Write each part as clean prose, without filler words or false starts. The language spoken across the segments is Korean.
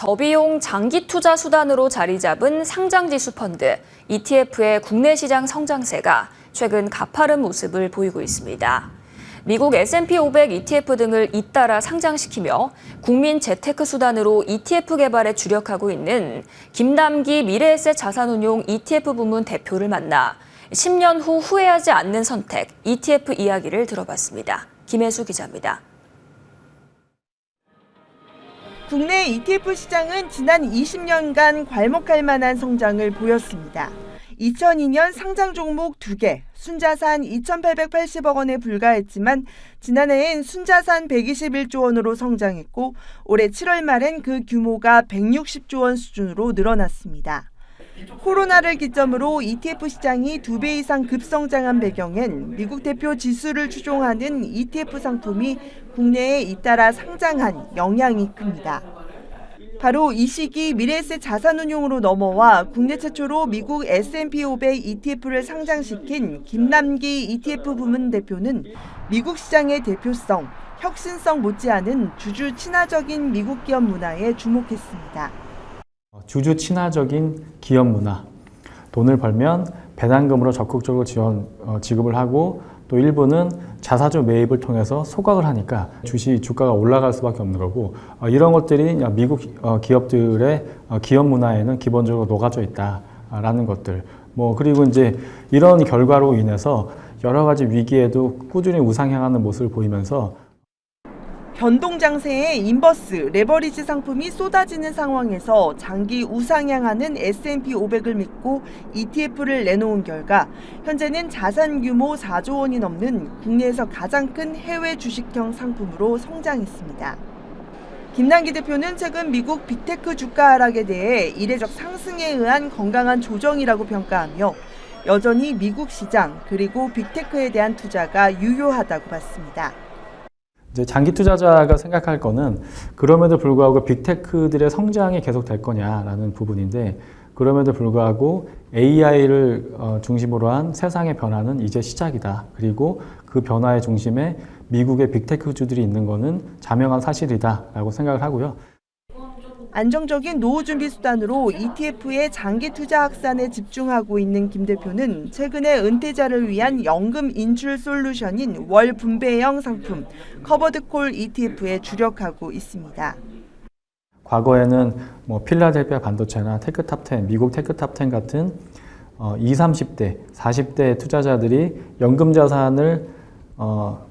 저비용 장기 투자 수단으로 자리 잡은 상장지수 펀드 ETF의 국내 시장 성장세가 최근 가파른 모습을 보이고 있습니다. 미국 S&P 500 ETF 등을 잇따라 상장시키며 국민 재테크 수단으로 ETF 개발에 주력하고 있는 김남기 미래에셋 자산운용 ETF 부문 대표를 만나 10년 후 후회하지 않는 선택, ETF 이야기를 들어봤습니다. 김혜수 기자입니다. 국내 ETF 시장은 지난 20년간 괄목할 만한 성장을 보였습니다. 2002년 상장 종목 2개, 순자산 2,880억 원에 불과했지만 지난해엔 순자산 121조 원으로 성장했고 올해 7월 말엔 그 규모가 160조 원 수준으로 늘어났습니다. 코로나를 기점으로 ETF 시장이 2배 이상 급성장한 배경엔 미국 대표 지수를 추종하는 ETF 상품이 국내에 잇따라 상장한 영향이 큽니다. 바로 이 시기 미래에셋 자산운용으로 넘어와 국내 최초로 미국 S&P 500 ETF를 상장시킨 김남기 ETF 부문 대표는 미국 시장의 대표성, 혁신성 못지않은 주주 친화적인 미국 기업 문화에 주목했습니다. 주주 친화적인 기업 문화, 돈을 벌면 배당금으로 적극적으로 지급을 하고 또 일부는 자사주 매입을 통해서 소각을 하니까 주가가 올라갈 수밖에 없는 거고 이런 것들이 미국 기업들의 기업 문화에는 기본적으로 녹아져 있다라는 것들. 그리고 이제 이런 결과로 인해서 여러 가지 위기에도 꾸준히 우상향하는 모습을 보이면서 변동장세에 인버스, 레버리지 상품이 쏟아지는 상황에서 장기 우상향하는 S&P 500을 믿고 ETF를 내놓은 결과 현재는 자산 규모 4조 원이 넘는 국내에서 가장 큰 해외 주식형 상품으로 성장했습니다. 김남기 대표는 최근 미국 빅테크 주가 하락에 대해 이례적 상승에 의한 건강한 조정이라고 평가하며 여전히 미국 시장 그리고 빅테크에 대한 투자가 유효하다고 봤습니다. 이제 장기 투자자가 생각할 거는 그럼에도 불구하고 빅테크들의 성장이 계속 될 거냐라는 부분인데 그럼에도 불구하고 AI를 중심으로 한 세상의 변화는 이제 시작이다. 그리고 그 변화의 중심에 미국의 빅테크주들이 있는 거는 자명한 사실이다라고 생각을 하고요. 안정적인 노후 준비 수단으로 ETF의 장기 투자 확산에 집중하고 있는 김 대표는 최근에 은퇴자를 위한 연금 인출 솔루션인 월 분배형 상품 커버드콜 ETF에 주력하고 있습니다. 과거에는 필라델피아 반도체나 테크탑10, 미국 테크탑10 같은 20, 30대, 40대 투자자들이 연금 자산을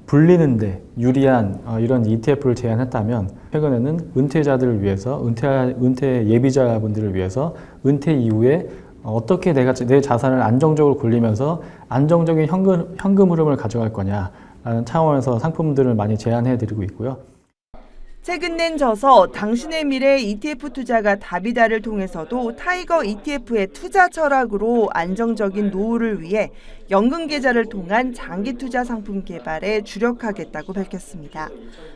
불리는데 유리한 이런 ETF를 제안했다면 최근에는 은퇴자들을 위해서 은퇴 예비자분들을 위해서 은퇴 이후에 어떻게 내가 내 자산을 안정적으로 굴리면서 안정적인 현금 흐름을 가져갈 거냐라는 차원에서 상품들을 많이 제안해 드리고 있고요. 최근 낸 저서 당신의 미래 ETF 투자가 답이다를 통해서도 타이거 ETF의 투자 철학으로 안정적인 노후를 위해 연금 계좌를 통한 장기 투자 상품 개발에 주력하겠다고 밝혔습니다.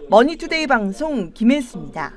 머니투데이 방송 김혜수입니다.